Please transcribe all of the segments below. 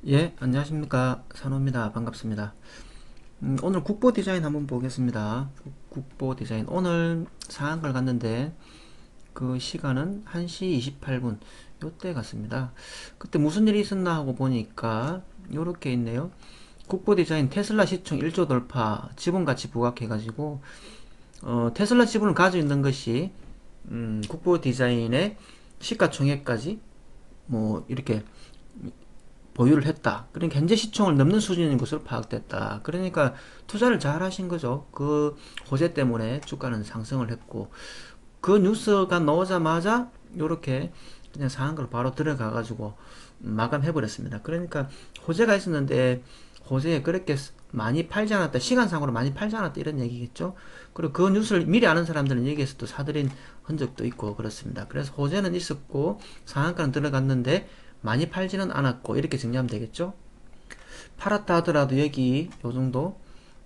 예, 안녕하십니까. 산호입니다. 반갑습니다. 오늘 국보 디자인 한번 보겠습니다. 국보 디자인. 오늘 상한가를 갔는데, 그 시간은 1시 28분. 요때 갔습니다. 그때 무슨 일이 있었나 하고 보니까, 요렇게 있네요. 국보 디자인 테슬라 시총 1조 돌파, 지분가치 부각해가지고, 테슬라 지분을 가지고 있는 것이, 국보 디자인의 시가총액까지, 이렇게 보유를 했다. 그러니까 현재 시총을 넘는 수준인 것으로 파악됐다. 그러니까 투자를 잘 하신 거죠. 그 호재 때문에 주가는 상승을 했고 그 뉴스가 나오자마자 이렇게 그냥 상한가로 바로 들어가 가지고 마감해 버렸습니다. 그러니까 호재가 있었는데 호재에 그렇게 많이 팔지 않았다. 시간상으로 많이 팔지 않았다. 이런 얘기겠죠. 그리고 그 뉴스를 미리 아는 사람들은 여기에서 또 사들인 흔적도 있고 그렇습니다. 그래서 호재는 있었고 상한가는 들어갔는데 많이 팔지는 않았고 이렇게 정리하면 되겠죠. 팔았다 하더라도 여기 요 정도.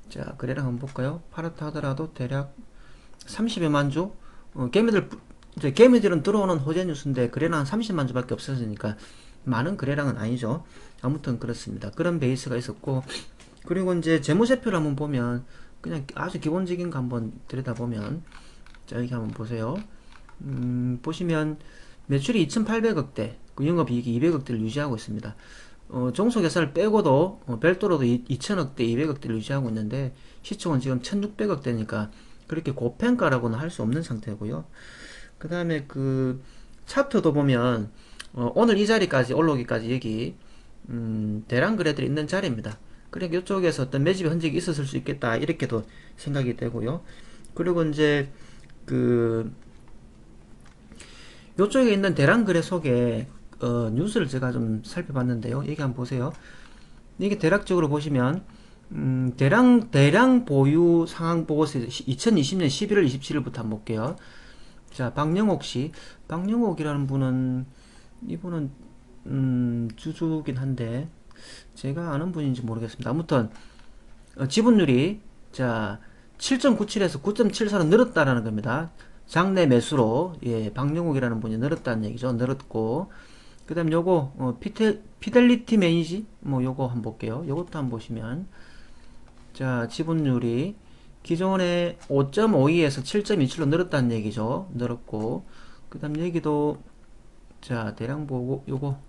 자, 거래량 한번 볼까요? 팔았다 하더라도 대략 30여만 주. 개미들 이제 개미들은 들어오는 호재 뉴스인데 거래량 한 30만 주밖에 없었으니까 많은 거래량은 아니죠. 아무튼 그렇습니다. 그런 베이스가 있었고, 그리고 이제 재무제표를 한번 보면 그냥 아주 기본적인 거 한번 들여다보면, 자 여기 한번 보세요. 보시면 매출이 2,800억대, 그 영업이익이 200억대를 유지하고 있습니다. 종속예산을 빼고도 별도로도 2,000억대, 200억대를 유지하고 있는데 시총은 지금 1,600억대니까 그렇게 고평가라고는 할 수 없는 상태고요. 그 다음에 그 차트도 보면 오늘 이 자리까지 올라오기까지 여기 대량 거래들이 있는 자리입니다. 그러니까 이쪽에서 어떤 매집의 흔적이 있었을 수 있겠다 이렇게도 생각이 되고요. 그리고 이제 그 이쪽에 있는 대량 거래 속에 뉴스를 제가 좀 살펴봤는데요. 여기 한번 보세요. 이게 대략적으로 보시면 대량 보유 상황 보고서 2020년 11월 27일부터 한번 볼게요. 자, 박영옥 씨. 박영옥이라는 분은 이분은 주주긴 한데 제가 아는 분인지 모르겠습니다. 아무튼 지분율이 자 7.97에서 9.74로 늘었다라는 겁니다. 장내 매수로 예, 박영욱이라는 분이 늘었다는 얘기죠. 늘었고 그다음 요거 피델리티 매니지 뭐 요거 한번 볼게요. 요것도 한번 보시면 자 지분율이 기존에 5.52에서 7.27로 늘었다는 얘기죠. 늘었고 그다음 여기도 자 대량 보고 요거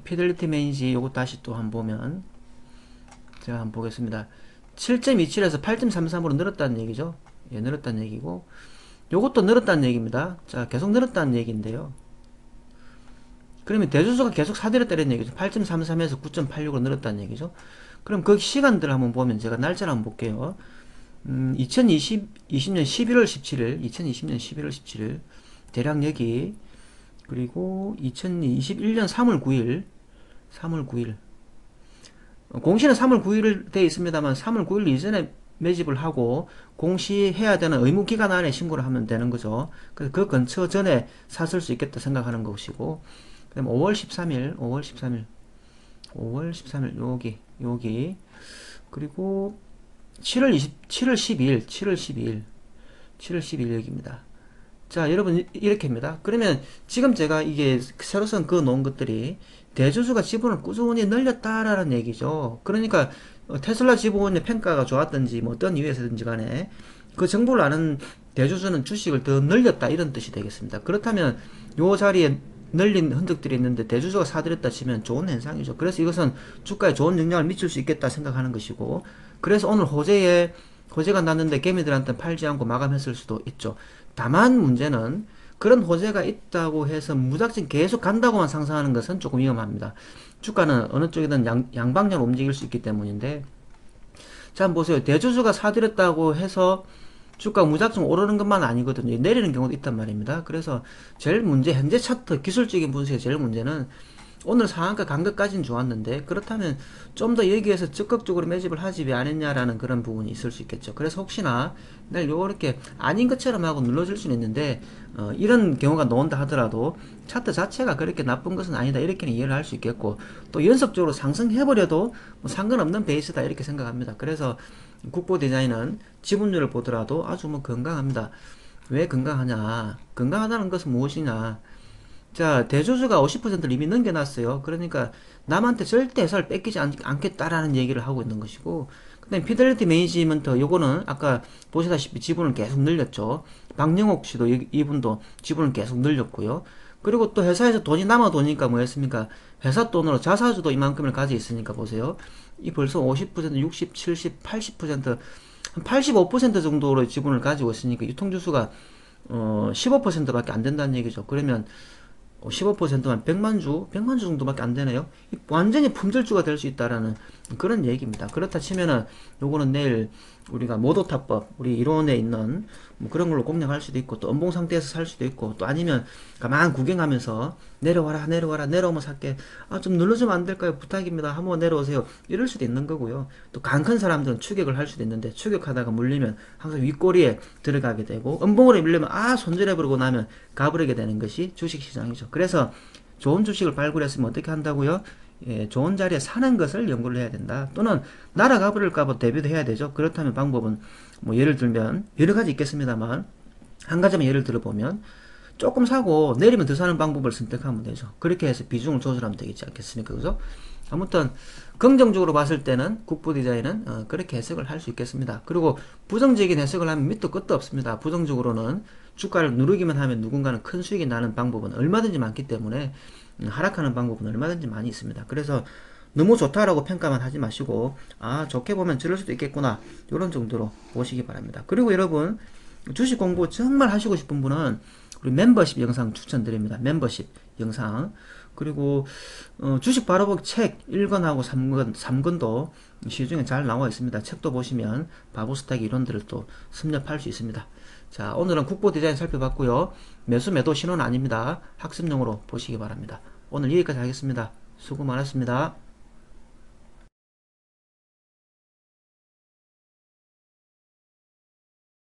피델리티 매니지 요거 다시 또 한번 보면 제가 한번 보겠습니다. 7.27에서 8.33으로 늘었다는 얘기죠. 예, 늘었다는 얘기고 요것도 늘었다는 얘기입니다. 자, 계속 늘었다는 얘기인데요. 그러면 대주주가 계속 사들였다는 얘기죠. 8.33에서 9.86으로 늘었다는 얘기죠. 그럼 그 시간들 한번 보면 제가 날짜를 한번 볼게요. 2020년 11월 17일, 2020년 11월 17일 대략 여기 그리고 2021년 3월 9일, 3월 9일 공시는 3월 9일 돼 있습니다만 3월 9일 이전에 매집을 하고 공시해야 되는 의무 기간 안에 신고를 하면 되는 거죠. 그래서 그 근처 전에 샀을 수 있겠다 생각하는 것이고, 그다음 5월 13일, 5월 13일, 5월 13일 여기 그리고 7월 20, 7월 12일, 7월 12일, 7월 12일 여기입니다. 자, 여러분 이렇게입니다. 그러면 지금 제가 이게 새로 쓴 그 놓은 것들이 대주주가 지분을 꾸준히 늘렸다라는 얘기죠. 그러니까 테슬라 지분의 평가가 좋았든지 뭐 어떤 이유에서든지 간에 그 정보를 아는 대주주는 주식을 더 늘렸다 이런 뜻이 되겠습니다. 그렇다면 요 자리에 늘린 흔적들이 있는데 대주주가 사들였다 치면 좋은 현상이죠. 그래서 이것은 주가에 좋은 영향을 미칠 수 있겠다 생각하는 것이고, 그래서 오늘 호재가 났는데 개미들한테 팔지 않고 마감했을 수도 있죠. 다만 문제는 그런 호재가 있다고 해서 무작정 계속 간다고만 상상하는 것은 조금 위험합니다. 주가는 어느 쪽이든 양방향으로 움직일 수 있기 때문인데, 자, 한번 보세요. 대주주가 사들였다고 해서 주가가 무작정 오르는 것만 아니거든요. 내리는 경우도 있단 말입니다. 그래서 제일 문제, 현재 차트 기술적인 분석의 제일 문제는 오늘 상한가 간 것까지는 좋았는데 그렇다면 좀 더 여기에서 적극적으로 매집을 하지 왜 안 했냐라는 그런 부분이 있을 수 있겠죠. 그래서 혹시나 내일 요렇게 아닌 것처럼 하고 눌러줄 수는 있는데 이런 경우가 나온다 하더라도 차트 자체가 그렇게 나쁜 것은 아니다 이렇게는 이해를 할 수 있겠고 또 연속적으로 상승해버려도 뭐 상관없는 베이스다 이렇게 생각합니다. 그래서 국보 디자인은 지분율을 보더라도 아주 뭐 건강합니다. 왜 건강하냐? 건강하다는 것은 무엇이냐? 자, 대주주가 50%를 이미 넘겨놨어요. 그러니까 남한테 절대 회사를 뺏기지 않겠다라는 얘기를 하고 있는 것이고, 그다음에 피델리티 매니지먼트 요거는 아까 보시다시피 지분을 계속 늘렸죠. 박영옥 씨도 이분도 지분을 계속 늘렸고요. 그리고 또 회사에서 돈이 남아 도니까 뭐였습니까? 회사 돈으로 자사주도 이만큼을 가지고 있으니까 보세요. 이 벌써 50%, 60, 70, 80%, 한 85% 정도로 지분을 가지고 있으니까 유통주수가 15%밖에 안 된다는 얘기죠. 그러면 15%만 100만 주 정도밖에 안 되네요. 완전히 품절주가 될 수 있다라는 그런 얘기입니다. 그렇다 치면은 요거는 내일 우리가 모도타법 우리 이론에 있는 뭐 그런 걸로 공략할 수도 있고 또 음봉 상태에서 살 수도 있고 또 아니면 가만 구경하면서 내려와라 내려와라 내려오면 살게 아 좀 눌러주면 안 될까요 부탁입니다 한번 내려오세요 이럴 수도 있는 거고요. 또 강 큰 사람들은 추격을 할 수도 있는데 추격하다가 물리면 항상 윗꼬리에 들어가게 되고 음봉으로 밀리면 아 손절해버리고 나면 가버리게 되는 것이 주식시장이죠. 그래서 좋은 주식을 발굴했으면 어떻게 한다고요? 예, 좋은 자리에 사는 것을 연구를 해야 된다. 또는 날아가 버릴까봐 대비도 해야 되죠. 그렇다면 방법은 뭐 예를 들면 여러 가지 있겠습니다만 한 가지만 예를 들어보면 조금 사고 내리면 더 사는 방법을 선택하면 되죠. 그렇게 해서 비중을 조절하면 되겠지 않겠습니까? 그죠? 아무튼 긍정적으로 봤을 때는 국보 디자인은 그렇게 해석을 할 수 있겠습니다. 그리고 부정적인 해석을 하면 밑도 끝도 없습니다. 부정적으로는 주가를 누르기만 하면 누군가는 큰 수익이 나는 방법은 얼마든지 많기 때문에 하락하는 방법은 얼마든지 많이 있습니다. 그래서 너무 좋다라고 평가만 하지 마시고 아 좋게 보면 저럴 수도 있겠구나 이런 정도로 보시기 바랍니다. 그리고 여러분 주식 공부 정말 하시고 싶은 분은 우리 멤버십 영상 추천드립니다. 멤버십 영상 그리고 주식 바로보기 책 1권하고 3권도 시중에 잘 나와 있습니다. 책도 보시면 바보스탁 이론들을 또 섭렵할 수 있습니다. 자 오늘은 국보 디자인 살펴봤고요. 매수 매도 신호는 아닙니다. 학습용으로 보시기 바랍니다. 오늘 여기까지 하겠습니다. 수고 많았습니다.